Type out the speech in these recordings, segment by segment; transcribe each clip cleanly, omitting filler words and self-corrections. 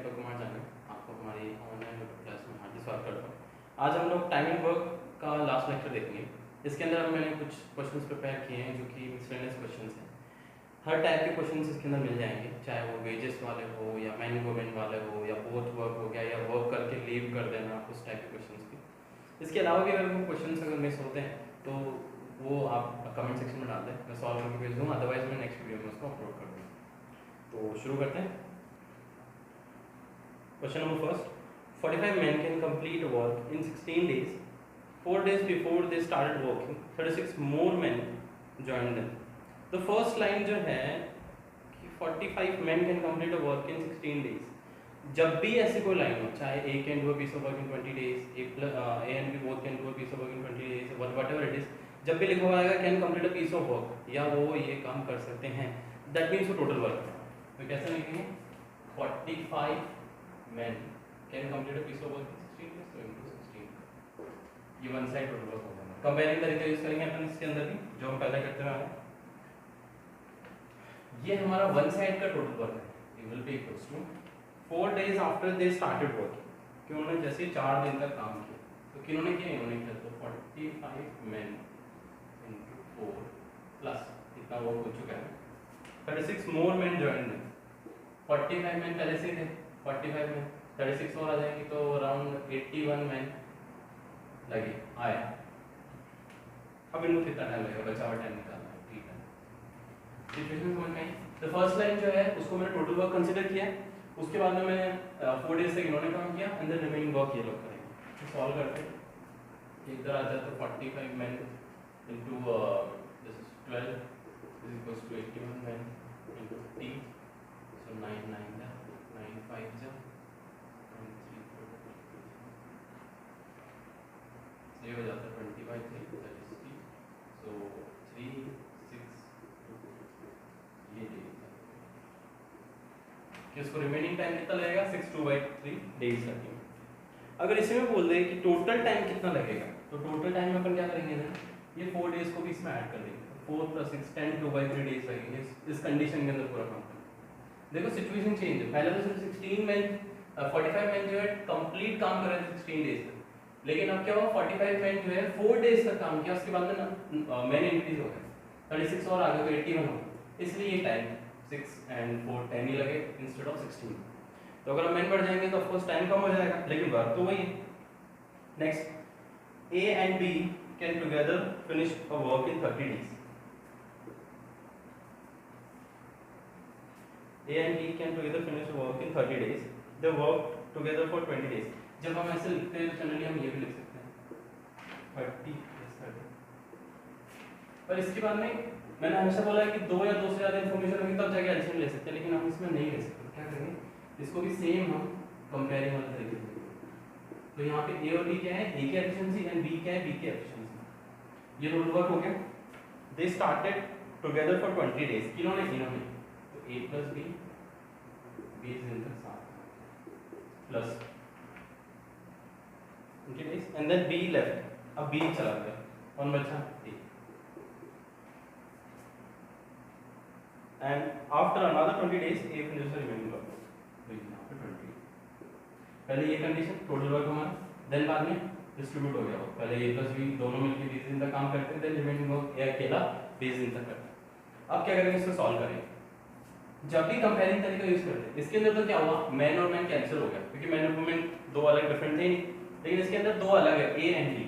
दीपक कुमार जाने, आपको हमारी ऑनलाइन क्लास में हार्दिक स्वागत करता हूँ। आज हम लोग टाइम एंड वर्क का लास्ट लेक्चर देखेंगे। इसके अंदर मैंने कुछ क्वेश्चंस प्रिपेयर किए हैं जो कि मिसलेनियस क्वेश्चंस हैं। हर टाइप के क्वेश्चंस इसके अंदर मिल जाएंगे, चाहे वो वेजेस वाले हो या मैन वुमेन वाले हो या बोथ वर्क हो गया या वर्क करके लीव कर देना, उस टाइप के क्वेश्चंस भी। इसके अलावा भी अगर वो क्वेश्चंस अगर मिस होते हैं तो वो आप कमेंट सेक्शन में डाल दें, मैं सॉल्व करके भेज दूँगा, अदरवाइज मैं नेक्स्ट वीडियो में उसको अपलोड कर दूँगा। तो शुरू करते हैं। Question number first. 45 men can complete work in 16 days. 4 days before they started working, 36 more men joined them. The first line जो है कि 45 men can complete a work in 16 days. जब भी ऐसी कोई लाइन हो, चाहे A can do a piece of work in 20 days, A and B both can do a piece of work in 20 days, whatever it is, जब भी लिखा हुआ आएगा can complete a piece of work या वो ये काम कर सकते हैं, that means वो total work है। तो कैसे लिखेंगे? 45 men can complete a piece of work in 16 days, so into 16 ये वन साइड टोटल वर्क होगा। कंपेयरिंग तरीका यूज करेंगे अपन इसके अंदर भी, जो हम पहले करते रहे हैं। ये हमारा वन साइड का टोटल वर्क है, it will be equals to 4 days after they started working, कि उन्होंने जैसे 4 दिन तक काम किया, तो किन्होंने किया? इन्होंने किया। तो 45 men into 4 प्लस इतना वर्क हो चुका है, 36 more men joined them। 45 men पहले से थे, 45 में 36 और आ जाएंगे तो अराउंड 81 मैन लगे आया। अब इनको कितना टाइम लगेगा? बचा हुआ टाइम निकालना है, ठीक है। सिचुएशन समझ में आई? तो फर्स्ट लाइन जो है उसको मैंने टोटल वर्क कंसीडर किया, उसके बाद में मैंने 4 डेज तक इन्होंने काम किया एंड देन रिमेनिंग वर्क ये लोग करेंगे। तो सॉल्व करते हैं, इधर आ जाए तो 45 man into this is 12 is equals to 81 man into t, so 9 9 जा 9 5 जा 3 4 ये हो जाता है 25 3 दैट इज t, सो 3 6 2 ये डेज कि उसको रिमेनिंग टाइम कितना लगेगा? 6/2/3 डेज लगेंगे। अगर इसी में बोल दे कि टोटल टाइम कितना लगेगा, तो टोटल टाइम अपन क्या करेंगे ना, ये 4 डेज को भी इसमें ऐड कर देंगे, 4 + 6 10 2/3 डेज लगेंगे इस कंडीशन के अंदर पूरा काम करना। देखो सिचुएशन चेंज है, पहले तो सिर्फ 16 मैन 45 मैन जो है कंप्लीट काम कर रहे थे 16 डेज तक, लेकिन अब क्या हुआ? 45 मैन जो है 4 डेज तक काम किया, उसके बाद में मैन इंक्रीज हो गए, 36 और आ गए तो 81 हो गए, इसलिए ये टाइम 6 and 4 10 ही लगे इंस्टेड ऑफ 16। तो अगर मैन बढ़ जाएंगे तो ऑफ कोर्स टाइम कम हो जाएगा, लेकिन वर्क तो वही है। Next, A and B can together finish a work in 30 days. A and B can together finish a work in 30 days. They work together for 20 days. जब हम ऐसे लिखते हैं तो जनरली हम ये भी लिख सकते हैं 30 + 30। पर इसके बाद में मैंने हमेशा बोला है कि 2 या 2 से ज़्यादा इन्फॉर्मेशन होगी तब जाके एडिशन ले सकते हैं, लेकिन हम इसमें नहीं ले सकते। क्या करेंगे? इसको भी सेम हम कंपेयरिंग वाले तरीके से करेंगे। तो यहाँ पे A और B क्या है? A की एफिशिएंसी एंड B क्या है? B की एफिशिएंसी। ये टोटल वर्क हो गया। They started together for 20 days. किन्होंने? इन्होंने। तो A + B, B is in the साथ plus 20 days and then B left. अब B चला गया, कौन बचा? A। And after another 20 days, A finishes the remaining work. तो यहाँ पे 20। पहले ये कंडीशन टोटल वर्क हमारा, देन बाद में डिस्ट्रीब्यूट हो गया वो। पहले A + B दोनों मिलकर 20 दिन तक काम करते हैं, देन रिमेनिंग वर्क A अकेला 20 दिन तक करता है। अब क्या करेंगे? इसको सॉल्व करेंगे। जब भी कंपेयरिंग तरीका यूज करते हैं, इसके अंदर तो क्या हुआ? मैन और मैन कैंसिल हो गया, क्योंकि मैन और वुमेन दो अलग डिफरेंट थे नहीं, लेकिन इसके अंदर दो अलग है, A and B।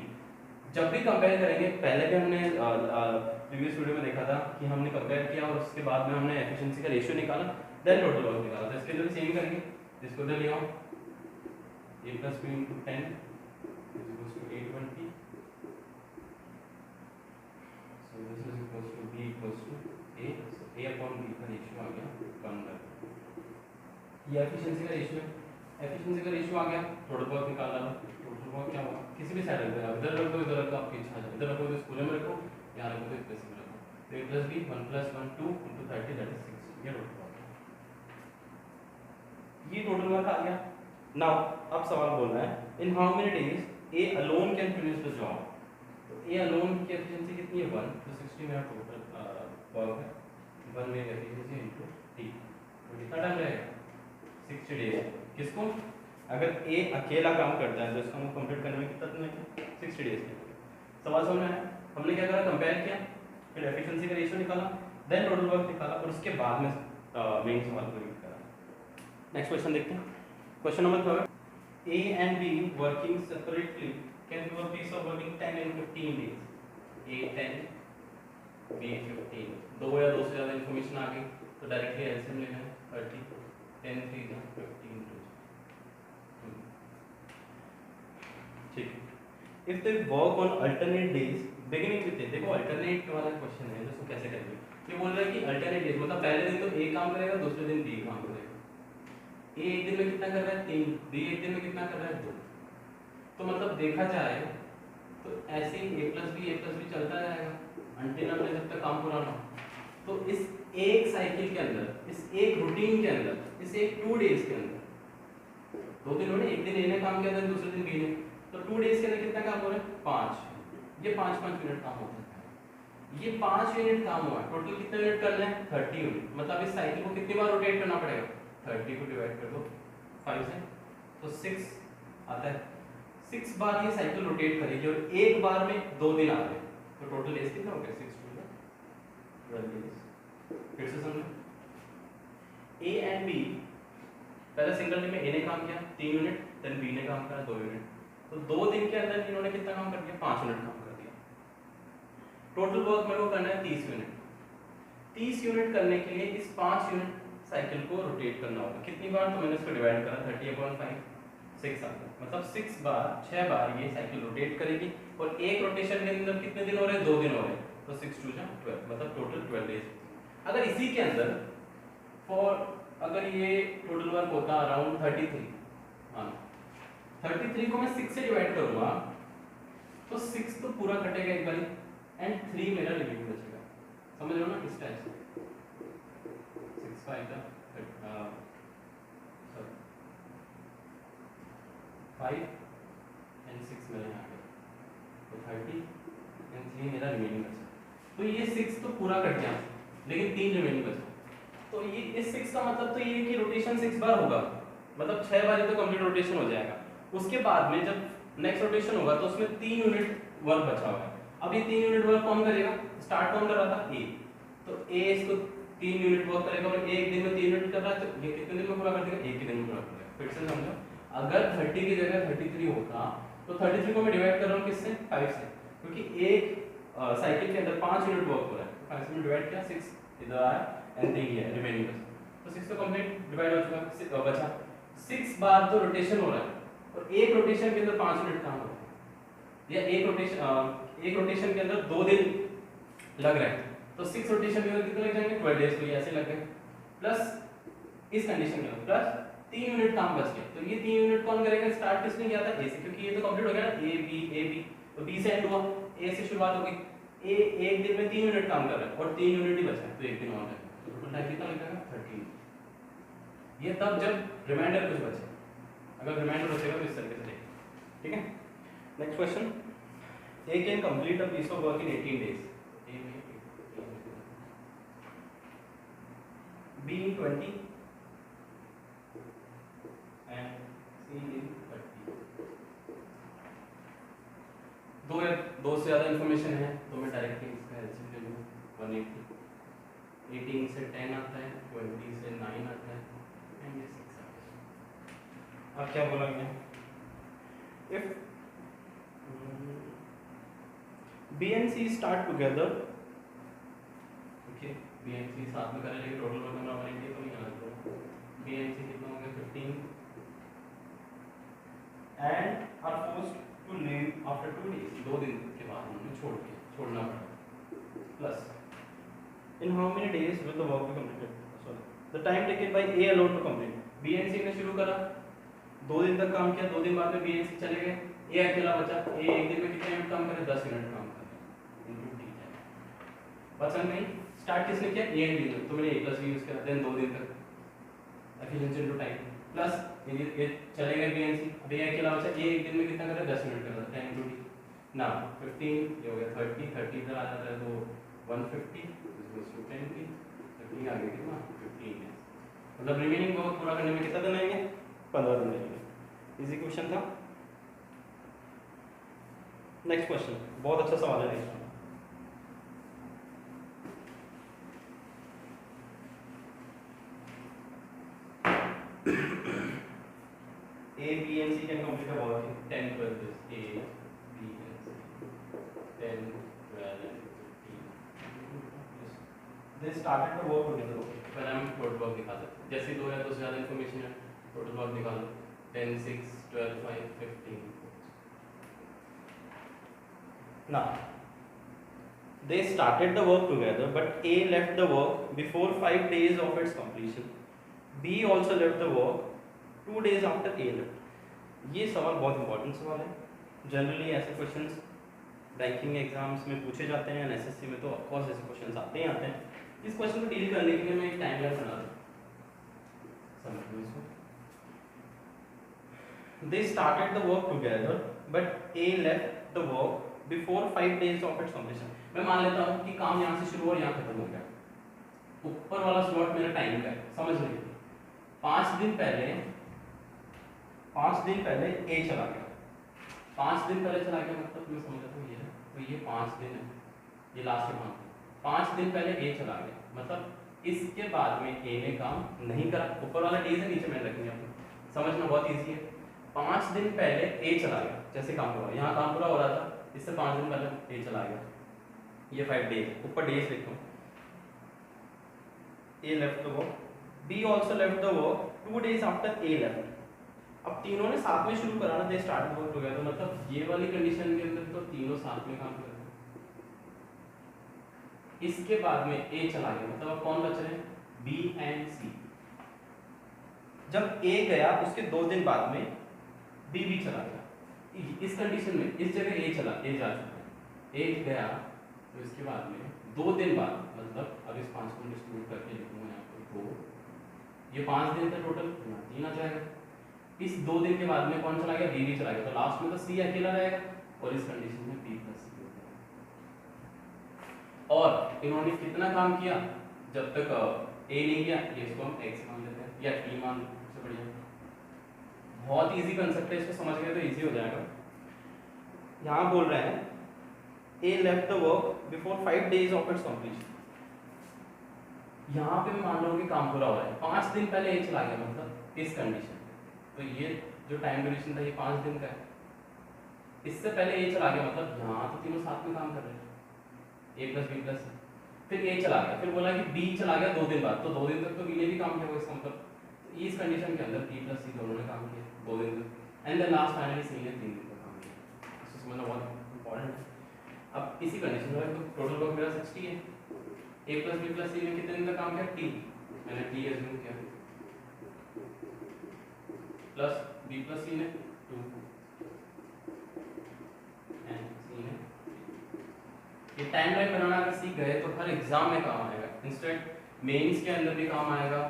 जब भी कंपेयर करेंगे, पहले भी हमने प्रीवियस वीडियो में देखा था कि हमने कंपेयर किया और उसके बाद में हमने एफिशिएंसी का रेशियो निकाला, देन टोटल वर्क निकाला था। इसके अंदर सेम करेंगे, इसको इधर ले आओ, A + B × 10 = 820, so this is equals to B equals to A, so A/B का रेशियो आ गया 1/। ये एफिशिएंसी का रेशियो है, एफिशिएंसी का रेशियो आ गया, टोटल वर्क निकालना है। टोटल वर्क क्या होगा? किसी भी साइड रख दो, इधर रख दो, इधर रख दो, आपकी इच्छा है। इधर रखो तो इस पूरे में रखो, यहाँ रखो तो इस पैसे में रखो। तो A + B 1 + 1 2 × 30 दैट इज 6। ये टोटल वर्क है, ये टोटल वर्क आ गया। नाउ अब सवाल बोलना है, in how many days A alone can finish the job। तो A alone की एफिशिएंसी कितनी है? 1 तो 60 मेरा टोटल वर्क है, 1 मेरी एफिशिएंसी इनटू t। तो कितना टाइम लगेगा? 6 60 डेज। किसको? अगर ए अकेला काम करता है तो इसको हम कंप्लीट करने में कितना दिन लगेगा? 60 डेज लगेगा। सवाल समझ में आया? हमने क्या करा, कंपेयर किया, फिर एफिशिएंसी का रेशियो निकाला, देन टोटल वर्क निकाला और उसके बाद में मेन सवाल को रीड करा। नेक्स्ट क्वेश्चन देखते हैं। Question number 3, A and B working separately can do a piece of work in 10 and 15 days. A 10, B 15. दो या दो से ज़्यादा इन्फॉर्मेशन आ गई तो डायरेक्टली एलसीएम लेना है 30, 10 3 जा 15 2। ठीक है। If they work on alternate days beginning with, देखो alternate वाला क्वेश्चन है, दोस्तों कैसे करेंगे? ये बोल रहा है कि alternate days मतलब पहले दिन तो A काम करेगा, दूसरे दिन B काम करेगा। ए एक दिन में कितना कर रहा है? 3, बी एक दिन में कितना कर रहा है? 2। तो मतलब देखा जाए तो ऐसे ही a प्लस बी चलता जाएगा अंटिल हमने जब तक काम पूरा ना हो। तो इस एक साइकिल के अंदर, इस एक रूटीन के अंदर, इस एक 2 डेज के अंदर, 2 दिन होने, एक दिन ए ने काम किया था, दूसरे दिन बी ने, तो 2 डेज के अंदर कितना काम हो रहा है? 5। ये 5-5 मिनट काम होता है। ये 5 यूनिट काम हुआ, टोटल कितने यूनिट करना है? 30 यूनिट। मतलब इस साइकिल को कितनी बार रोटेट करना पड़ेगा? 30 को डिवाइड कर दो 5 से तो 6 आता है। 6 बार ये साइकिल रोटेट करेगी और एक बार में 2 दिन आ रहे हैं, तो टोटल डेज कितना हो गया? 6 2 12 डेज। फिर से समझो, ए एंड बी, पहले सिंगल डे में ए ने काम किया 3 यूनिट, देन बी ने काम करा 2 यूनिट, तो 2 दिन के अंदर इन्होंने कितना काम कर दिया? 5 यूनिट काम कर दिया। टोटल वर्क मेरे को करना है 30 यूनिट। 30 यूनिट करने के लिए इस 5 यूनिट साइकिल को रोटेट करना होगा। कितनी बार? तो मैंने इसको डिवाइड करा 30/5, 6 आता है। मतलब 6 बार ये साइकिल रोटेट करेगी और एक रोटेशन के अंदर कितने दिन हो रहे हैं? 2 दिन हो रहे हैं, तो 6 2 जा 12, मतलब टोटल 12 डेज। अगर इसी के अंदर अगर ये टोटल वर्क होता अराउंड 33, हाँ 33 को मैं 6 से डिवाइड करूंगा तो 6 तो पूरा कटेगा एक बारी एंड 3 मेरा रिमेनिंग बचेगा। समझ लो ना इस टाइप से 5 एंड 6 मेरे यहाँ पे तो 30 एंड 3 मेरा रिमेनिंग बचा। तो ये 6 तो पूरा कट गया लेकिन 3 रिमेनिंग बचा। तो ये इस 6 का मतलब तो ये कि रोटेशन 6 बार होगा, मतलब 6 बार तो कंप्लीट रोटेशन हो जाएगा। उसके बाद में जब नेक्स्ट रोटेशन होगा तो उसमें 3 यूनिट वर्क बचा हुआ है। अब ये 3 यूनिट वर्क कौन करेगा? स्टार्ट कौन कर रहा था? ए। तो ए इसको 3 यूनिट वर्क करेगा और एक दिन में 3 यूनिट कर रहा है, तो ये कितने दिन में पूरा कर देगा? एक ही दिन में पूरा कर देगा। फिर से समझो, अगर 30 की जगह 33 होता तो 33 को मैं डिवाइड कर रहा हूँ किससे? 5 से, क्योंकि एक साइकिल के अंदर 5 यूनिट वर्क हो रहा है। 5 से डिवाइड किया, 6 इधर आया एंड 3 है रिमेनिंग बचा। तो 6 तो कंप्लीट डिवाइड हो चुका, बचा 6 बार तो रोटेशन हो रहा है और एक रोटेशन के अंदर 5 यूनिट काम हो रहा है, या एक रोटेशन के अंदर 2 दिन लग रहे हैं, तो 6 रोटेशन के अंदर कितने लग जाएंगे? 12 डेज। तो ये ऐसे लग गए, प्लस इस कंडीशन के अंदर प्लस 3 यूनिट काम बच गए। तो ये 3 यूनिट कौन करेगा? स्टार्ट किसने किया था? ए से, क्योंकि ये तो कंप्लीट हो गया ना, ए बी, तो बी से एंड हुआ, ए से शुरुआत हो गई। ए एक दिन में 3 यूनिट काम कर रहा है और 3 यूनिट ही बचा है, तो एक दिन और लगेगा, तो टोटल टाइम कितना लग जाएगा? 13। ये तब जब रिमाइंडर कुछ बचे, अगर रिमाइंडर बचेगा तो इस तरीके से देखिए, ठीक है। Next question, A can complete a piece of work in 18 days, B in 20 and C in 30। दो से ज़्यादा इन्फॉर्मेशन है तो मैं डायरेक्टली इसका एलसीएम ले लूँगा 180। 18 से 10 आता है, 20 से 9 आता है एंड ये 6 आता है। अब क्या बोला गया? If B and C start together, okay, B and C साथ में करें लेकिन टोटल वर्क हमारा 180 तो नहीं आना चाहिए। B and C कितना हो गया? 15 and are forced to leave after 2 days, 2 दिन के बाद उन्हें छोड़ना पड़ा। Plus in how many days will the work be completed? Sorry, the time taken by A alone to complete। B and C ने शुरू करा, 2 दिन तक काम किया, 2 दिन बाद में B and C चले गए, A अकेला बचा। A एक दिन में कितने यूनिट काम करे? 10 यूनिट काम करे इनटू D है। पसंद नहीं? स्टार्ट किसने किया? A एंड B ने, तो मैंने A प्लस B यूज किया, देन 2 दिन तक एफिशिएंसी इनटू टाइम प्लस ये चले गए B and C। अब A अकेला बचा, A एक दिन में कितना करे? 10 यूनिट कर रहा है, 10 इनटू D ना 15 ये हो गया 30 इधर आ जाता है तो 150 10 30 आ गया कितना? 15 है। मतलब रिमेनिंग वर्क पूरा करने में कितना दिन लगेंगे? 15 दिन लगेंगे। इजी क्वेश्चन था। नेक्स्ट क्वेश्चन बहुत अच्छा सवाल है। Next A, B and C can complete a work in 10, 12 is A, B and C. 10, 12 and 15. they started the work together. पहले हम टोटल वर्क निकाल सकते हैं। जैसे 2 या 2 से ज़्यादा इन्फॉर्मेशन है, टोटल वर्क निकालो। 10, 6, 12, 5, 15. Now they started the work together, but A left the work before 5 days of its completion. B also left the work 2 days after A left. ये सवाल बहुत इंपॉर्टेंट सवाल है। जनरली ऐसे क्वेश्चंस बैंकिंग एग्जाम्स में पूछे जाते हैं, एसएससी में तो ऑफकोर्स ऐसे क्वेश्चंस आते ही आते हैं। इस क्वेश्चन को डील करने के लिए मैं एक टाइमलाइन बना दूँ, समझ लो इसको। They started the work together, but A left the work before 5 days of its completion. मैं मान लेता हूँ कि काम यहाँ से शुरू और यहाँ खत्म हो गया। ऊपर वाला स्लॉट मेरा टाइम का है, समझ लीजिए। 5 दिन पहले A चला गया। 5 दिन पहले चला गया मतलब मैं समझता हूँ ये है, तो ये 5 दिन है, ये लास्ट में 5 दिन पहले A चला गया मतलब इसके बाद में A ने काम नहीं करा। ऊपर वाला डेज है, नीचे मैंने रखेंगे आपको, समझना बहुत ईजी है। 5 दिन पहले A चला गया, जैसे काम पूरा, यहाँ काम पूरा हो रहा था, इससे 5 दिन पहले A चला गया, ये 5 डेज, ऊपर डेज लिखता हूँ। A left the work, B also left the work 2 days after A left. अब तीनों ने साथ में शुरू करा ना, दे स्टार्ट वर्क टुगेदर, मतलब ये वाली कंडीशन के अंदर तो तीनों साथ में काम कर रहे हैं। इसके बाद में A चला गया मतलब अब कौन बच रहे हैं? B and C। जब A गया उसके 2 दिन बाद में B भी चला गया। इस कंडीशन में इस जगह A जा चुका है, A गया तो इसके बाद में 2 दिन बाद, मतलब अब इस 5 को डिस्ट्रीब्यूट करके लिखूंगा यहाँ पर 2, ये 5 दिन का टोटल 3 आ जाएगा। इस 2 दिन के बाद में कौन चला गया? B भी चला गया, तो लास्ट में तो C अकेला रहेगा और इस कंडीशन में B प्लस C हो जाएगा। और इन्होंने कितना काम किया? जब तक A नहीं किया, ये इसको हम X मान लेते हैं या T मान, सबसे बढ़िया। बहुत इजी कंसेप्ट है, इसको समझ गए तो इजी हो जाएगा। यहाँ बोल रहे हैं A left the work before 5 days of its completion। यहाँ पे मैं मान रहा हूँ कि काम पूरा हो रहा है, 5 दिन पहले A चला गया मतलब इस कंडीशन, तो ये जो टाइम ड्यूरेशन था ये 5 दिन का है। इससे पहले A चला गया मतलब यहाँ तो तीनों साथ में काम कर रहे हैं, A प्लस B प्लस, फिर A चला गया, फिर बोला कि B चला गया 2 दिन बाद, तो 2 दिन तक तो B ने भी काम किया होगा, इसका मतलब इस कंडीशन के अंदर B प्लस C दोनों ने काम किया 2 दिन तक, and then last finally C ने 3 दिन तक काम किया। इसको समझना बहुत इंपॉर्टेंट है। अब इसी कंडीशन में तो टोटल वर्क मेरा 60 है, A plus B plus C ने कितने दिन तक काम किया? T, मैंने T एज्यूम किया, प्लस B प्लस C ने 2 एंड C ने। ये टाइमलाइन बनाना अगर सीख गए तो हर एग्जाम में काम आएगा, इंस्टेंट मेंस के अंदर भी काम आएगा,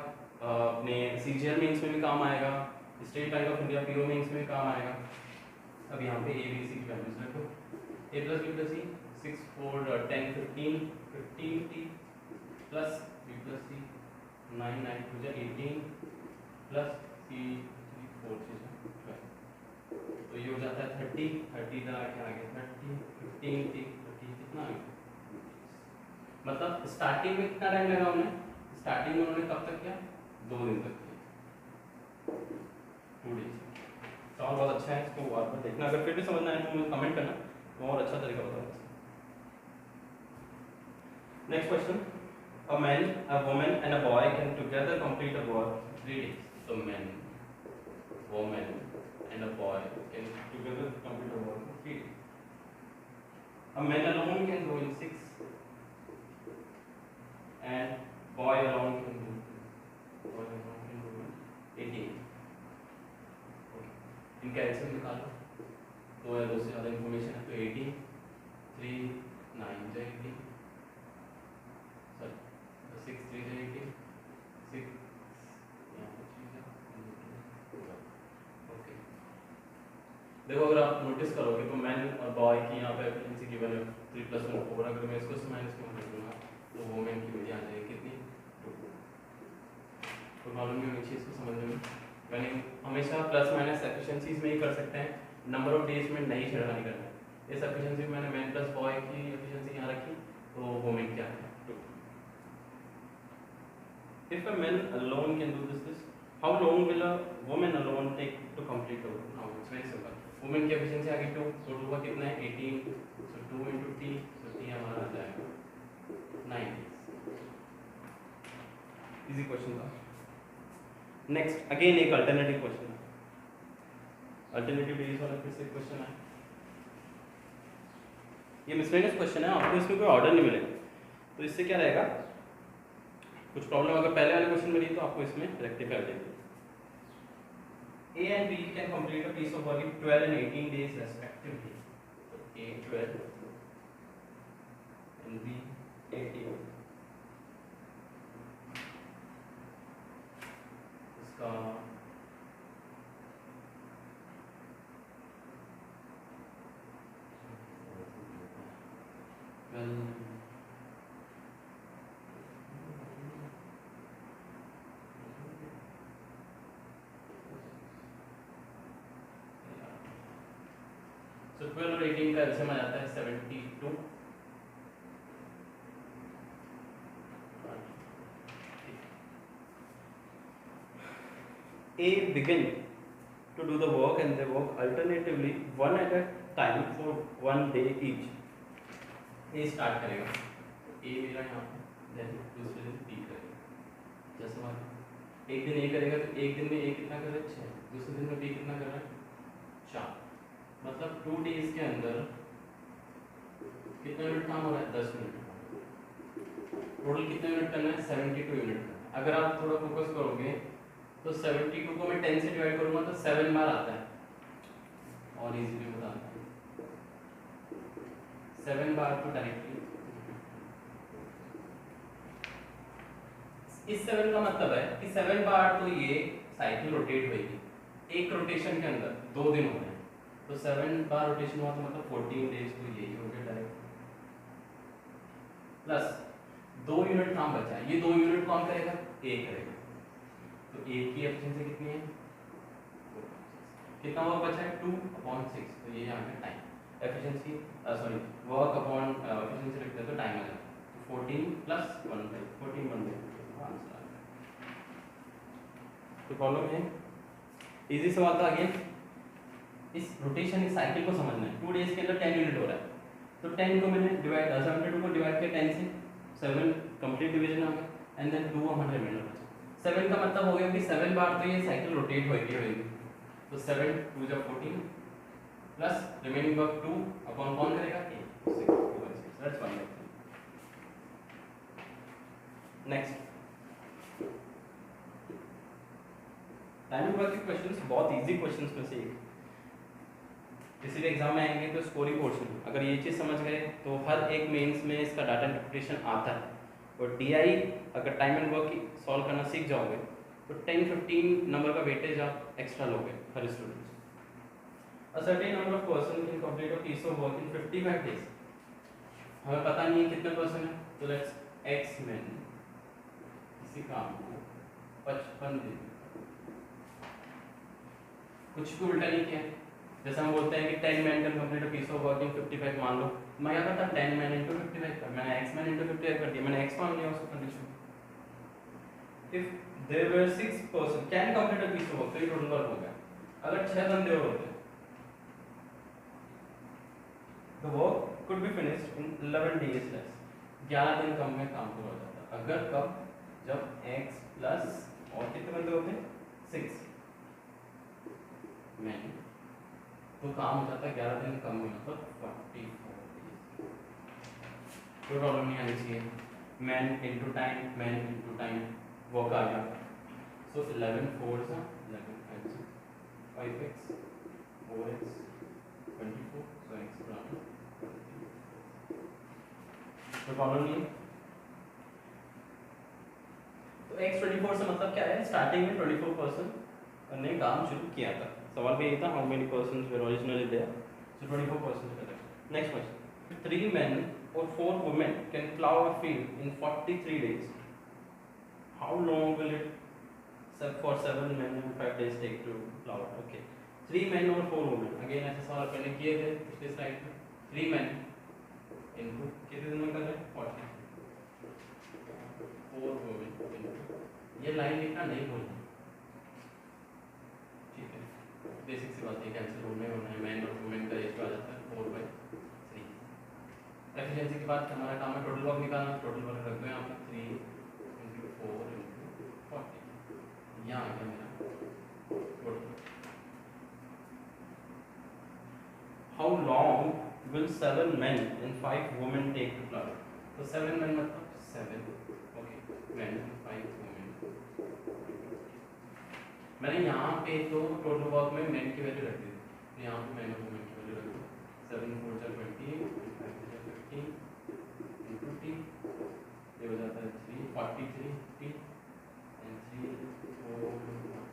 अपने सीजीएल मेंस में भी काम आएगा, State Bank of India PO mains में भी काम आएगा। अब यहाँ पे A B C की वैल्यूज रखो, A plus B plus C 6 4 10 15 15T plus B plus C 9 9 हो जाए 18 प्लस C 4 6 12, तो ये हो जाता है 30 30 का क्या आ गया 30 15T 30 कितना आ गया, मतलब स्टार्टिंग में कितना टाइम लगा उन्हें? स्टार्टिंग में उन्होंने कब तक किया? 2 दिन तक किया, 2 डेज। सवाल बहुत अच्छा है, इसको बार बार देखना, अगर फिर भी समझना है तो मुझे कमेंट करना, और अच्छा तरीका बताऊंगा। Next question, a man, a woman and a boy can together complete a work in 3 days। So men, woman and a boy can Together complete a work in 3 days। A man alone can do in 6 and boy alone can do in 18। इनका एल्सियम निकालो, 2 या 2 से ज़्यादा information है तो 18 3 9 जाए 18, sorry 6 3 जाए 18 6 यहाँ पर 3 जाए, ओके। देखो अगर आप नोटिस करोगे तो मैन और बॉय की यहाँ पे एफिशिएंसी गिवन है 3 + 1 4, अगर मैं इसको से माइनस में कर दूँगा तो वोमेन की वैल्यू आ जाएगी कितनी 2। तो मालूम नहीं होनी चाहिए इसको समझने में, मैंने हम हमेशा प्लस माइनस एफिशिएंसीज में ही कर सकते हैं, नंबर ऑफ डेज में नहीं छेड़खानी करना है। इस एफिशिएंसी मैंने मैन प्लस बॉय की एफिशिएंसी यहाँ रखी, तो वुमेन क्या है 2। If a man alone can do this, how long will a woman alone take to complete the work? Now it's very simple. Woman की एफिशिएंसी आ गई 2, तो 2 का कितना है 18, so 2 into t, so t हमारा आ जाएगा 9 days. इजी क्वेश्चन था। Next again एक अल्टरनेटिव क्वेश्चन है, अल्टरनेटिव डेज वाला फिर से क्वेश्चन है। ये मिसलेनियस क्वेश्चन है, आपको इसमें कोई ऑर्डर नहीं मिलेगा, तो इससे क्या रहेगा, कुछ प्रॉब्लम अगर पहले वाले क्वेश्चन में रही तो आपको इसमें रेक्टिफाई हो जाएगी। A and B can complete a piece of work in 12 and 18 days respectively. So A 12 and B 18. इसका So 12 और 18 का एलसीएम आ जाता है 72। A begin to do the work and they work alternatively one at a time for 1 day each. A start करेगा, A मेरा यहाँ पे, then दूसरे दिन B करेगा, जैसे मान एक दिन A करेगा तो एक दिन में A कितना कर रहा है 6, दूसरे दिन में B कितना कर रहा है 4, मतलब 2 डेज के अंदर कितना यूनिट काम हो रहा है 10 मिनट। टोटल कितने यूनिट करना है 72 यूनिट। अगर आप थोड़ा फोकस करोगे तो 72 को मैं 10 से डिवाइड करूंगा तो 7 बार आता है, और इजीली बताता हूं 7 बार तो डायरेक्टली इस 7 का मतलब है कि 7 बार तो ये साइकिल रोटेट होगी, एक रोटेशन के अंदर 2 दिन होते हैं, तो 7 बार रोटेशन हुआ तो मतलब 14 डेज तो यही हो गया डायरेक्ट, प्लस 2 यूनिट काम बचा है, ये 2 यूनिट कौन करेगा A करेगा, तो A की एफिशिएंसी कितनी है, कितना वर्क बचा है 2/6, तो ये आ गया time efficiency, sorry work upon efficiency लिखते हैं तो टाइम आ जाता है, तो 14 प्लस 1/14 आंसर आ गया। तो प्रॉब्लम है इजी सवाल था। अगेन इस रोटेशन इस साइकिल को समझना है, 2 डेज के अंदर 10 यूनिट हो रहा है, तो 10 को मैंने डिवाइड 72 को डिवाइड किया 10 से, 7 कंप्लीट डिवीजन आ गया, एंड देन 2 हमारे रिमेंडर बचा। 7 का मतलब हो गया कि 7 बार तो ये साइकिल रोटेट होगी, तो 7 2 जब 14 प्लस रिमेनिंग वर्क 2 अपॉन कौन करेगा A 6 that's one. Next timing work के क्वेश्चंस बहुत इजी क्वेश्चंस में से एक, किसी भी एग्जाम में आएंगे तो स्कोरिंग पोर्शन, अगर ये चीज़ समझ गए तो हर एक मेंस में इसका डाटा इंटरप्रिटेशन आता है, और DI अगर टाइम एंड वर्क सॉल्व करना सीख जाओगे तो 10-15 नंबर का वेटेज आप एक्स्ट्रा लोगे हर student. A certain number of person can complete a piece of work in 55 days. हमें पता नहीं है कितने पर्सन है, तो लेट्स X men इसी काम को 55 दिन, कुछ भी उल्टा नहीं किया, जैसे हम बोलते हैं कि 10 men can complete a piece of work in 55, मान लो मैं क्या करता 10 men into 55 कर, मैंने X men into 55 कर दिया, मैंने X मान लिया उसको condition. If there were 6 person can complete a piece of work, तो ये टोटल वर्क हो गया। अगर 6 बंदे और होते the work could be finished in 11 days less, 11 दिन कम में काम पूरा हो जाता। अगर कब, जब x प्लस और कितने बंदे होते हैं 6 मैन, तो काम हो जाता है 11 दिन कम में, मतलब 44 डेज। कोई प्रॉब्लम नहीं आनी चाहिए, मैन इनटू टाइम वर्क आ गया, सो 11 4 सा 11 5x 4x 24, so x बराबर, कोई प्रॉब्लम नहीं है। तो x 24 से मतलब क्या है, स्टार्टिंग में 24% ने काम शुरू किया था, सवाल भी यही था how many persons were originally there, so 24% correct. Next question, 3 men or 4 women can plow a field in 43 days, how long will it for 7 men and 5 days take to flower. Okay. 3 men or 4 women. Again ऐसे सवाल पहले किए थे पिछले slide में. 3 men into कितने दिन में कर रहे हैं 40. 4 women into ये लाइन लिखना नहीं भूलना. ठीक है. बेसिक सी बात है कैंसिल होने है मैन और वुमेन का रेशियो आ जाता है 4/3. एफिशिएंसी के बाद हमारा काम है टोटल वर्क निकालना. टोटल वर्क रख दो यहाँ पे 3 into 4 into 40. यहाँ आ गया मेरा total. How long will 7 men and 5 women take to flower? तो 7 men मतलब 7 okay men 5 women. मैंने यहाँ पे तो टोटल वर्क में men की वैल्यू रख दी थी. यहाँ पे men और women की वैल्यू रख दो. 7 4 जा 20 5 जा 15 into t ये हो जाता है 3 43 t and 3 4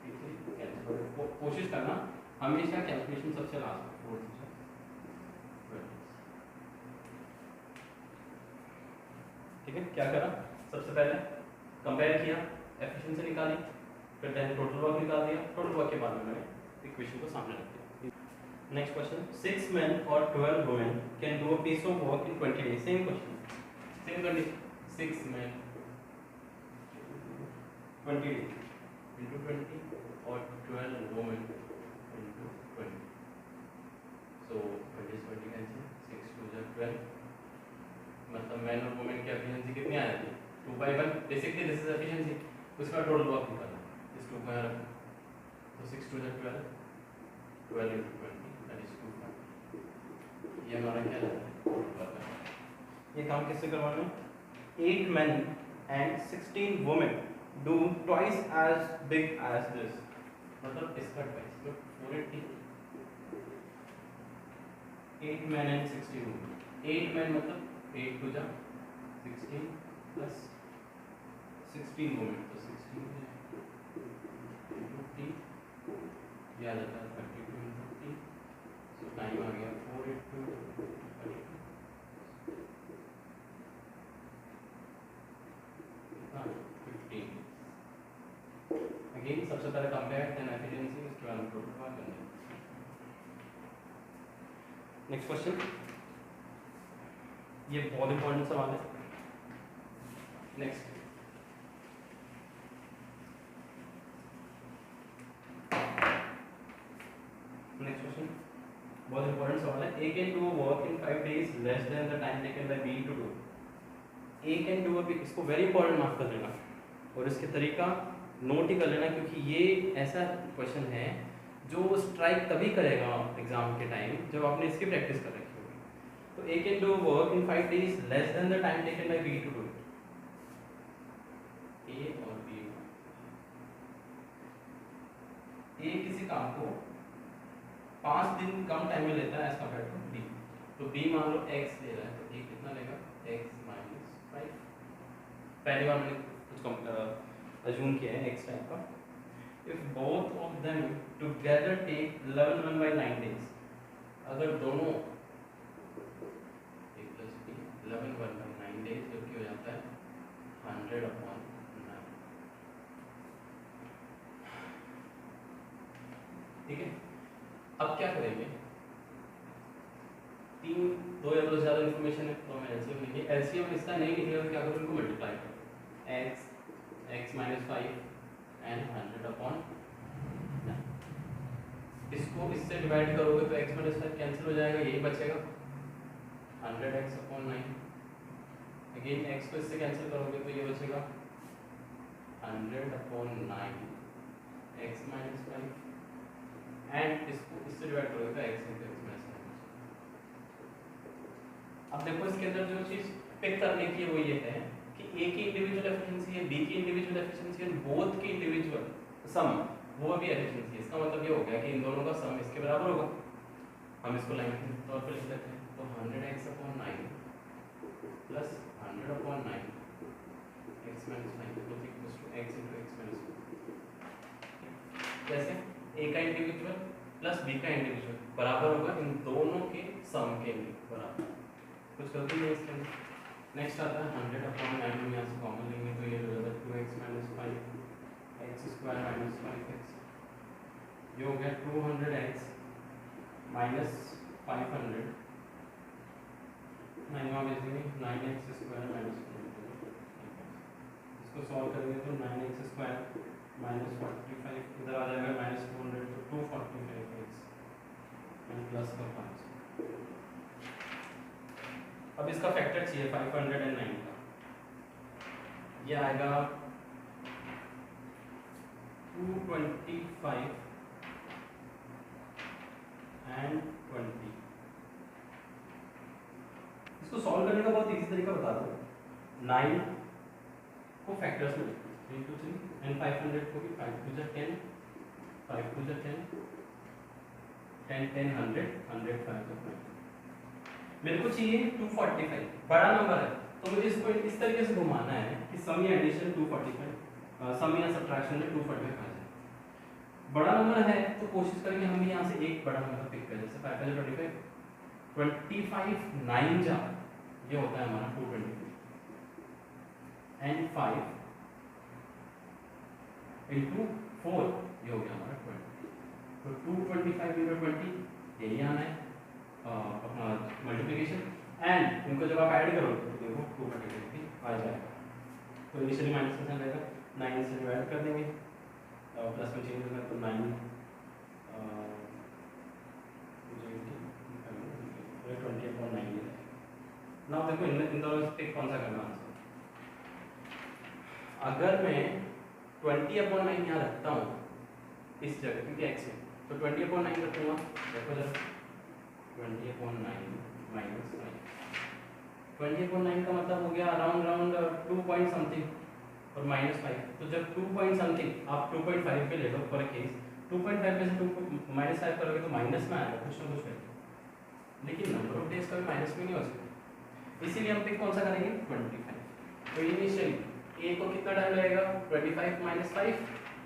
43 कैलकुलेट. कोशिश करना हमेशा कैलकुलेशन सबसे लास्ट में. ठीक है. क्या करा सबसे पहले कंपेयर किया एफिशिएंसी निकाली फिर देन टोटल वर्क निकाल दिया. टोटल वर्क के बाद में मैंने इक्वेशन को सामने रख दिया. Next question 6 men or 12 women can do a piece of work in 20 days. Same question same condition. 6 men 20 days into 20 or 12 women into 20. So 20 is 20 cancel 6 2 is 12. मतलब मैन और वुमेन की एफिशिएंसी कितनी आ जाती है 2/1. Basically this is efficiency. उसका total work निकालना. इस 2 को यहाँ रखो तो 6 2 is 12 12 into 20 that is 240. ये हमारा क्या रहता है टोटल वर्क. ये काम किससे करवाना है. 8 men and 16 women do twice as big as this. मतलब इसका twice तो 480. 8 men and 16 women. 8 men मतलब 8 2 जा 16 plus 16 women तो 16 into t ये आ जाता है 32 into t. सो टाइम आ गया 482 15. अगेन सबसे पहले कंपेयर देन एफिशिएंसी उसके बाद टोटल वर्क करना. Next question. ये बहुत इंपॉर्टेंट सवाल है. नेक्स्ट क्वेश्चन बहुत इंपॉर्टेंट सवाल है. A can do a work in 5 days less than the time taken by B to do. A can do a इसको वेरी इंपॉर्टेंट मार्क कर लेना और इसके तरीका नोट ही कर लेना क्योंकि ये ऐसा क्वेश्चन है जो स्ट्राइक तभी करेगा एग्जाम के टाइम जब आपने इसकी प्रैक्टिस कर रखी होगी. तो A can do work in 5 days less than the time taken by B to do it. A और B. A किसी काम को 5 दिन कम टाइम में लेता है एज कम्पेयर टू B. तो B मान लो x ले रहा है तो A कितना लेगा x - 5. पहली बार मैंने कुछ अज्यूम किया है x टाइप का. If both of them together take 11 1 by 9 days. अगर दोनों A plus B 11 1 by 9 days जो कि हो जाता है 100/9. ठीक है. अब क्या करेंगे 3 2 या 2 से ज़्यादा इन्फॉर्मेशन है तो मैं एलसीएम लिखिए. एलसीएम इसका नहीं निकलेगा क्या करूँ इनको मल्टीप्लाई करो. x x - 5 and 100/9. इसको इससे डिवाइड करोगे तो x - 5 कैंसिल हो जाएगा यही बचेगा 100x/9. अगेन x को इससे कैंसिल करोगे तो ये बचेगा 100/9 x - 5 एंड इसको इससे डिवाइड करोगे तो x into x - 5. अब देखो इसके अंदर जो चीज पिक करने की वो ये है कि A की इंडिविजुअल एफिशिएंसी है B की इंडिविजुअल एफिशिएंसी है बोथ की इंडिविजुअल सम वो भी एफिशिएंसी है. इसका मतलब ये हो गया कि इन दोनों का सम इसके बराबर होगा. हम इसको लाइन के तौर पर लिख लेते हैं तो 100x/9 plus 100/9 x - 5 equals to x into x - 5. कैसे A का इंडिविजुअल प्लस B का इंडिविजुअल बराबर होगा इन दोनों के सम के बराबर. कुछ गलती नहीं इसके अंदर. नेक्स्ट आता है 100/9 में यहाँ से कॉमन लेंगे तो ये हो जाएगा 2x - 5 x square minus 5x, ये हो गया 200x minus 500, 9 basically 9x square minus 20, इसको सॉल्व करेंगे तो 9x स्क्वायर माइनस 45 इधर आ जाएगा माइनस 200, तो 245x एंड प्लस का 5। अब इसका फैक्टर चाहिए 509 का, ये आएगा 225 एंड 20। इसको सॉल्व करने का बहुत इजी तरीका बता दो, 9 को फैक्टर्स में 3 2 3 एंड 500 को भी 5 2 10, 5 2 10, 10 10 100, 100 5 तो 20। मेरे को चाहिए 245, बड़ा नंबर है तो मुझे इसको इस तरीके से घुमाना है कि सम या एडिशन 245, सम या सबट्रैक्शन में 245 आ जाए। बड़ा नंबर है तो कोशिश करेंगे हम यहाँ से एक बड़ा नंबर पिक करें, जैसे 5 25 9 जा, ये होता है हमारा 225 एंड 5 इंटू 4, ये हो गया हमारा 20, तो 225 इंटू 20 यही आना है अपना मल्टीप्लिकेशन, एंड इनको जब आप ऐड करोगे तो देखो 225 आ जाएगा। तो इनिशियली माइनस का साइन रहेगा, 9 से डिवाइड कर देंगे, प्लस में चेंज होगा तो 9 20/9। नाउ देखो इन दोनों से कौन सा करना आंसर। अगर मैं 20/9 यहाँ रखता हूँ इस जगह क्योंकि x है, तो 20/9 रखूँगा, देखो जरा 20/9 माइनस 9, 20/9 का मतलब हो गया अराउंड 2 पॉइंट समथिंग और माइनस 5, तो जब 2 पॉइंट समथिंग आप 2.5 पे ले लो फॉर केस, 2.5 में से 2 माइनस 5 करोगे तो माइनस में आएगा कुछ ना कुछ करके, लेकिन नंबर ऑफ डेज कभी माइनस में नहीं हो सकता, इसीलिए हम पिक कौन सा करेंगे 25। तो इनिशियली ए को कितना टाइम लगेगा 25 माइनस 5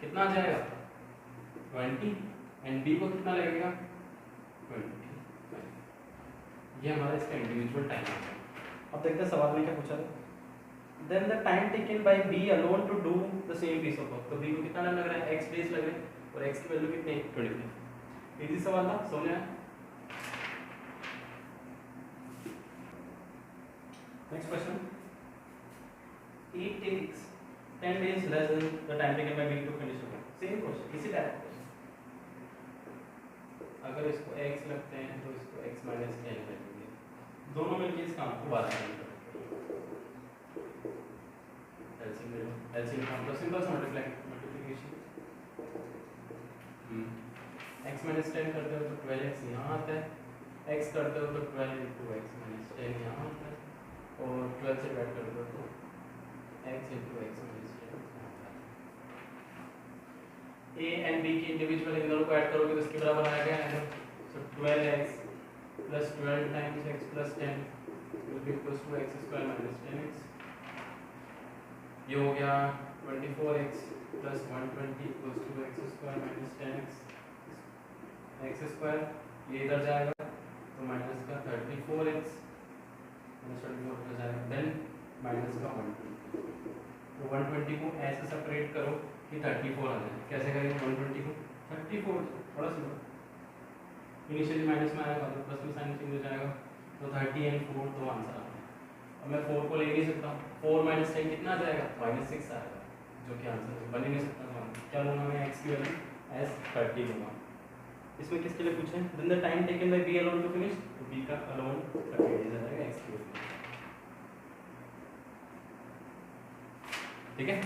कितना आ जाएगा 20, एंड बी को कितना लगेगा 20, ये हमारा इसका इंडिविजुअल टाइम है। अब देखते हैं सवाल में क्या पूछा है, then the time taken by B alone to do the same piece of work, तो बी को कितना टाइम लग रहा है x डेज लग रहे हैं और x की वैल्यू कितनी है 25। इजी सवाल था, समझ आया। Next question, it takes 10 days less than the time taken by B to finish the work, same question इसी टाइप का। अगर इसको x लगते हैं तो इसको x माइनस 10 लगेंगे, दोनों मिलकर इस काम को 12 करेंगे। एलसीएम फॉर्म तो सिंपल सा मल्टीप्लिकेशन, x माइनस 10 करते हो तो 12x यहाँ आता है, x करते हो तो 12 इंटू एक्स माइनस 10 यहाँ आता है, और 12 से डिवाइड करते हो तो x इंटू एक्स माइनस 10 यहाँ आता है। a एंड b की इंडिविजुअल इन दोनों को ऐड करोगे तो इसके बराबर आएगा, सो 12x plus 12 times x plus 10 will be equals to x square minus 10x, ये हो गया 24x plus 120 equals to x square minus 10x, x square ये इधर जाएगा तो माइनस का 34x माइनस 24 हो जाएगा, देन माइनस का 120, तो 120 को ऐसे सेपरेट करो कि 34 आ जाए, कैसे करेंगे 120 को 34, थोड़ा सा इनिशियली माइनस में आएगा तो प्लस में साइन चेंज हो जाएगा, तो 30 एंड 4 तो आंसर आता है। अब मैं 4 को ले नहीं सकता, 4 माइनस 10 कितना आ जाएगा -6 आएगा, जो कि आंसर बन ही नहीं सकता। तो क्या लूँगा मैं x की वैल्यू एज 30 लूँगा। इसमें किसके लिए पूछे, then the time taken by b alone to finish, तो b का अलोन 30 डेज आ जाएगा x की वैल्यू। ठीक है,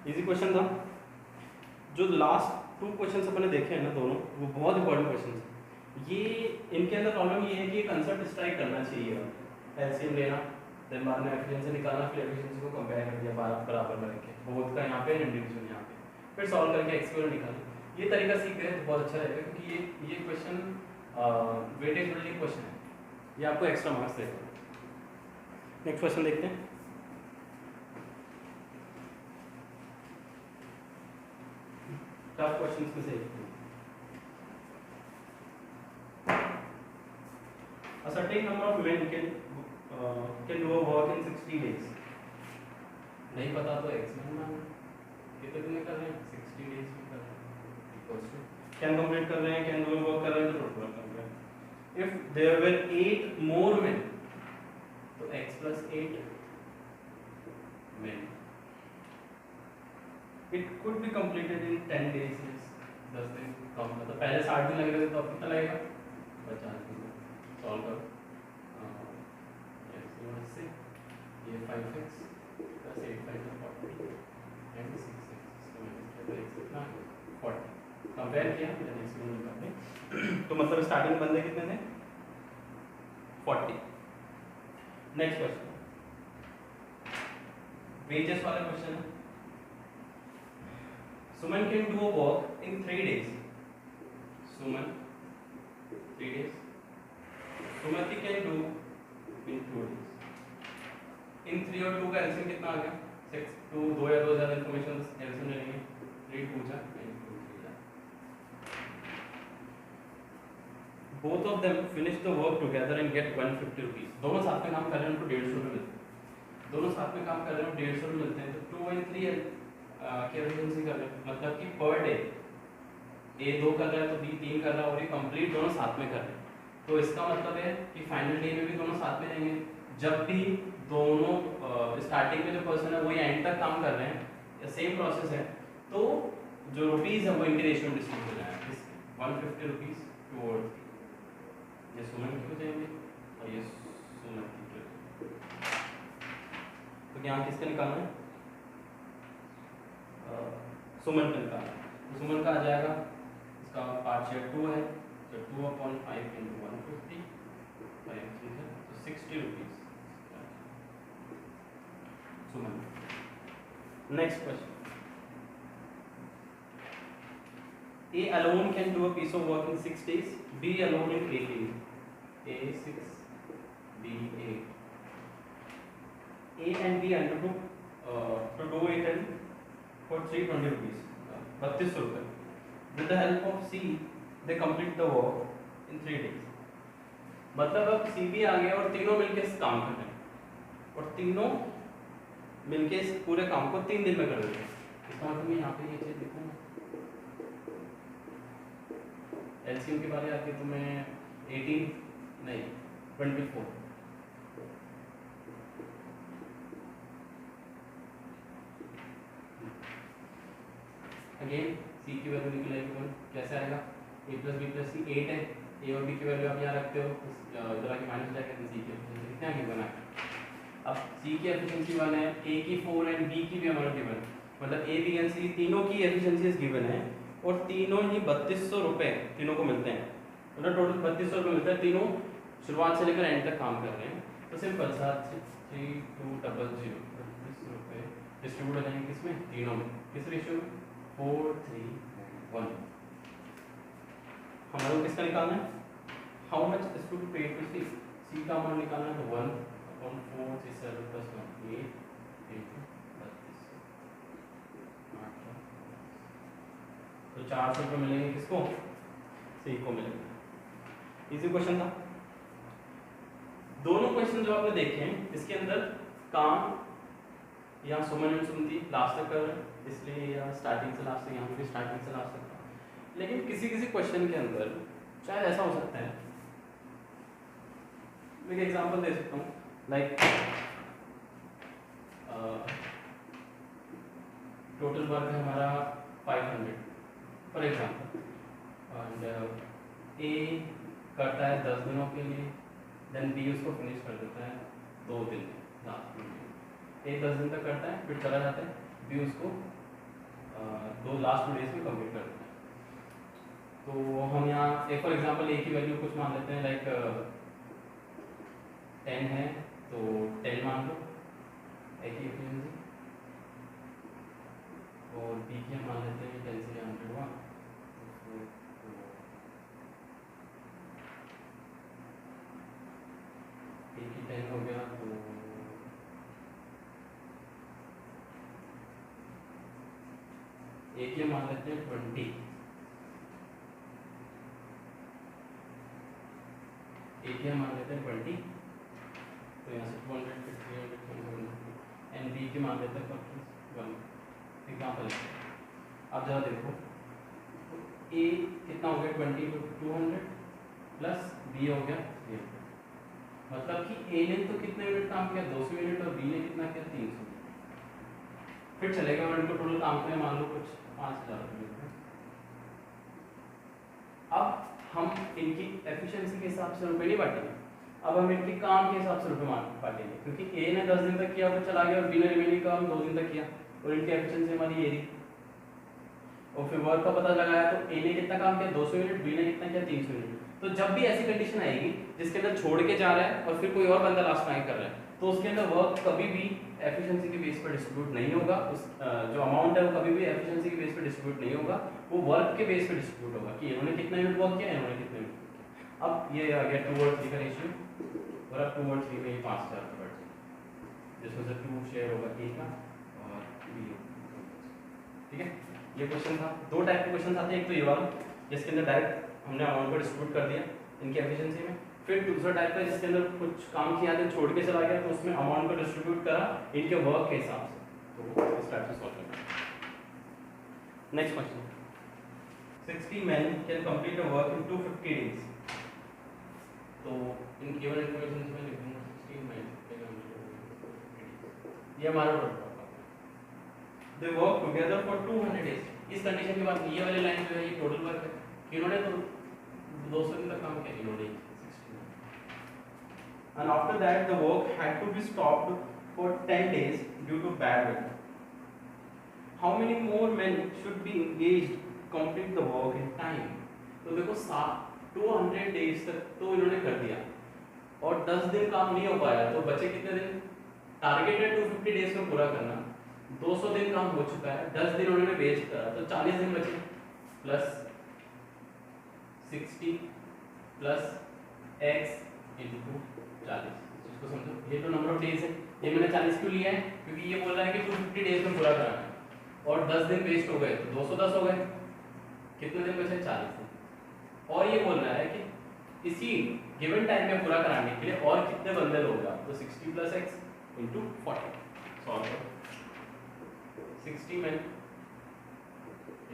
इजी क्वेश्चन था। जो लास्ट 2 क्वेश्चंस अपने देखे हैं ना दोनों, वो बहुत इंपॉर्टेंट क्वेश्चंस हैं। ये इनके अंदर प्रॉब्लम ये है कि कंसेप्ट स्ट्राइक करना चाहिए, एलसीएम लेना, देन बाद में एफिशिएंसी निकालना, फिर एफिशिएंसी को कंपेयर करके बराबर में रखें, बोथ का यहाँ पे इंडिविजुअल यहाँ पे, फिर सॉल्व करके एक्स की वैल्यू निकालें। ये तरीका सीख गए तो बहुत अच्छा रहेगा, क्योंकि ये क्वेश्चन वेटेज बिल्डिंग क्वेश्चन है, ये आपको एक्स्ट्रा मार्क्स देगा। नेक्स्ट क्वेश्चन देखते हैं। टफ क्वेश्चंस में से एक, a certain number of men can do a work in 60 days, नहीं पता तो एक्स में मानना, कितने दिन में कर रहे हैं 60 डेज में कर रहे हैं इक्वल्स टू कैन कंप्लीट कर रहे हैं कैन डू वर्क कर रहे हैं तो टोटल वर्क कर रहे हैं if there were 8 more men तो x plus 8 men it could be completed in 10 days yes 10 दिन कम मतलब पहले 60 दिन लग रहे थे तो अब कितना लगेगा 50 दिन में सॉल्व करो x इक्वल्स से ये 5x plus 8 5 40 and 6x इसको मैंने किया तो x कितना 40 कंपेयर किया तो x को निकालने तो मतलब स्टार्टिंग बंदे कितने थे 40 नेक्स्ट क्वेश्चन वेजेस वाला क्वेश्चन है Suman can do a work in 3 days. Suman 3 days. Sumati can do in 2 days. इन 3 और 2 का एलसीएम कितना आ गया 6 2 2 या 2 ज्यादा इंफॉर्मेशन एलसीएम ले लेंगे 3 2 जा and 2 3 जा both of them finish the work together and get 150 rupees दोनों साथ में काम कर रहे हैं उनको 150 रुपए मिलते हैं दोनों साथ में काम कर रहे हैं 150 रुपए मिलते हैं तो 2 and 3 क्या एफिशिएंसी कर रहे हैं मतलब कि पर डे ए 2 कर रहा है तो बी 3 कर रहा है और ये कंप्लीट दोनों साथ में कर रहे हैं तो इसका मतलब है कि फाइनल डे में भी दोनों साथ में रहेंगे जब भी दोनों स्टार्टिंग में जो पर्सन है वो एंड तक काम कर रहे हैं सेम प्रोसेस है तो जो रुपीस है वो इनके रेशियो में डिस्ट्रीब्यूट हो जाएगा 150 रुपीस टुवर्ड्स ये सुमन की हो जाएंगे और ये सुमन की तो यहाँ किसका निकालना है सुमन का निकालना तो सुमन का आ जाएगा इसका पार्शियल 2 है तो 2/5 into 150 5 3 है तो 60 rupees Suman next question A alone can do a piece of work in 6 days B alone in 8 days A 6 B 8 A and B undertook to do it in for 320 rupees 32 रुपए with the help of C they complete the work in 3 days मतलब अब C भी आ गया और तीनों मिलके इस काम कर रहे हैं और तीनों मिलके इस पूरे काम को 3 दिन में कर देते हैं इसका मतलब मैं यहाँ पे ये चीज लिखूँ एलसीएम के बारे आके तो मैं 18 नहीं 24 अगेन सी की वैल्यू निकलेगी 1 कैसे आएगा a प्लस बी प्लस सी 8 है ए और बी की वैल्यू आप यहाँ रखते हो इधर आके माइनस जाकर सी की एफिशिएंसी कितना गिवन है अब सी की एफिशिएंसी 1 है ए की 4 एंड बी की भी हमारा गिवन मतलब ए बी एंड सी तीनों की एफिशिएंसीज गिवन है और तीनों ही 3200 रुपए तीनों को मिलते हैं मतलब टोटल 3200 रुपए मिलता है तीनों शुरुआत से लेकर एंड तक काम कर रहे हैं तो सिंपल 3200 32 रुपए डिस्ट्रीब्यूट हो जाएंगे किसमें तीनों में किस रेशियो में 4 3 1 हमारे को किसका निकालना है हाउ मच इज टू पे टू सी सी का अमाउंट निकालना है तो 1/4 3 7 plus 1 8 into 32 तो 400 रुपये मिलेंगे किसको सी को मिलेंगे इजी क्वेश्चन था दोनों क्वेश्चन जो आपने देखे हैं इसके अंदर काम यहाँ सुमन एंड सुमति लास्ट तक कर रहे हैं इसलिए यहाँ स्टार्टिंग से लास्ट तक यहाँ पे स्टार्टिंग से लास्ट तक लेकिन किसी किसी क्वेश्चन के अंदर शायद ऐसा हो सकता है मैं एक एग्जांपल दे सकता हूँ लाइक टोटल वर्क है हमारा 500 फॉर एग्जांपल एंड ए करता है 10 दिनों के लिए देन बी उसको फिनिश कर देता है 2 दिन में लास्ट में ए 10 दिन तक करता है फिर चला जाता है बी उसको लास्ट 2 डेज में कंप्लीट कर देता है तो हम यहाँ ए फॉर एग्जांपल ए की वैल्यू कुछ मान लेते हैं लाइक 10 है तो 10 मान लो ए की एफिशिएंसी और बी की हम मान लेते हैं 10 से 100 हुआ ए की 10 हो गया तो एक ही मान लेते हैं 20 एक ही मान लेते हैं 20 तो यहाँ से 200 300 एंड बी की मान लेते हैं 1 एग्जाम्पल आप जरा देखो, ए कितना हो गया 20 to 200 प्लस बी हो गया 300, मतलब कि ए ने तो कितने यूनिट काम किया 200 यूनिट और बी ने कितना किया 300। फिर चलेगा और इनको टोटल काम के लिए मान लो कुछ 5000 रुपये। अब हम इनकी एफिशिएंसी के हिसाब से रुपये नहीं बांटेंगे, अब हम इनके काम के हिसाब से रुपये बांटेंगे, क्योंकि ए ने 10 दिन तक किया फिर चला गया और बी ने रिमेनिंग काम 2 दिन तक किया और इनकी एफिशिएंसी हमारी ये थी। और फिर वर्क का पता लगाया तो ए ने कितना काम किया 200 यूनिट, बी ने कितना किया 300 यूनिट। तो जब भी ऐसी कंडीशन आएगी जिसके अंदर छोड़ के जा रहा है और फिर कोई और बंदा लास्ट में कर रहा है, तो उसके अंदर वर्क कभी भी एफिशिएंसी के बेस पर डिस्ट्रीब्यूट नहीं होगा, उस जो अमाउंट है वो कभी भी एफिशिएंसी के बेस पर डिस्ट्रीब्यूट नहीं होगा, वो वर्क के बेस पर डिस्ट्रीब्यूट होगा कि इन्होंने कितना यूनिट वर्क किया, इन्होंने कितना यूनिट किया। अब ये आ गया 2 और 3 का रेशियो और अब 2 और 3 में ये 5000 का बढ़ जाएगा, जिसमें से 2 शेयर होगा ए का और बी का। ठीक है, ये क्वेश्चन था। 2 टाइप के क्वेश्चन आते हैं, एक तो ये वाला जिसके अंदर डायरेक्ट हमने अमाउंट को डिस्ट्रीब्यूट कर दिया इनकी एफिशिएंसी में, फिर दूसरा टाइप का जिसके अंदर कुछ काम किया था छोड़ के चला गया तो उसमें अमाउंट को डिस्ट्रीब्यूट करा इनके वर्क के हिसाब से। तो इस टाइप से सॉल्व करना। Next question, 60 men can complete a work in 250 days। तो इन गिवन इन्फॉर्मेशन से मैं लिखूंगा 60 men can complete a work in 250 days। ये हमारा वर्क है। They work together for 200 days। इस कंडीशन के बाद ये वाली लाइन जो है ये टोटल वर्क है, इन्होंने तो 200 दिन तक काम किया, इन्होंने 60। And after that the work had to be stopped for 10 days due to bad weather। How many more men should be engaged to complete the work in time? तो देखो 200 डेज तक तो इन्होंने कर दिया और 10 दिन काम नहीं हो पाया, तो बचे कितने दिन? टारगेट है 250 डेज में पूरा करना, 200 दिन काम हो चुका है, 10 दिन उन्होंने वेस्ट करा, तो 40 दिन बचे प्लस 60 प्लस x इंटू 40। इसको समझो, ये तो नंबर ऑफ डेज है, ये मैंने 40 क्यों लिया है क्योंकि ये बोल रहा है कि 250 डेज में पूरा कराना है और 10 दिन वेस्ट हो गए तो 210 हो गए, कितने दिन बचे? 40 दिन। और ये बोल रहा है कि इसी गिवन टाइम में पूरा कराने के लिए और कितने बंदे लोगे आप, तो 60 प्लस x इंटू 40 सॉल्व करो। 60 men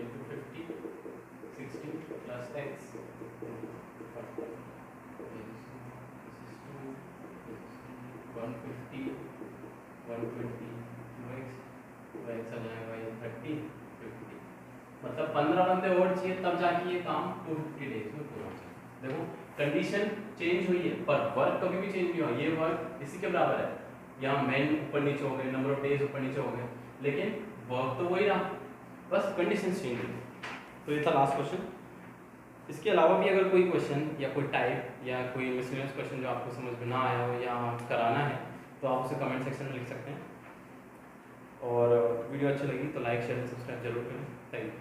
into 50, 60 plus x into 40. This is 2, this is 150, 120, 2x, 2x आ जाएगा ये 30, 50। मतलब 15 बंदे और चाहिए तब जाके ये काम 250 डेज में पूरा हो जाएगा। देखो कंडीशन चेंज हुई है पर वर्क कभी भी चेंज नहीं हुआ, ये वर्क इसी के बराबर है। यहाँ मैन ऊपर नीचे हो गए, नंबर ऑफ डेज ऊपर नीचे हो गए, लेकिन वर्क तो वही रहा, बस कंडीशन चेंज हुई। तो ये था लास्ट क्वेश्चन। इसके अलावा भी अगर कोई क्वेश्चन या कोई टाइप या कोई मिसलेनियस क्वेश्चन जो आपको समझ में ना आया हो या कराना है तो आप उसे कमेंट सेक्शन में लिख सकते हैं। और वीडियो अच्छी लगी तो लाइक शेयर सब्सक्राइब जरूर करें। Thank you.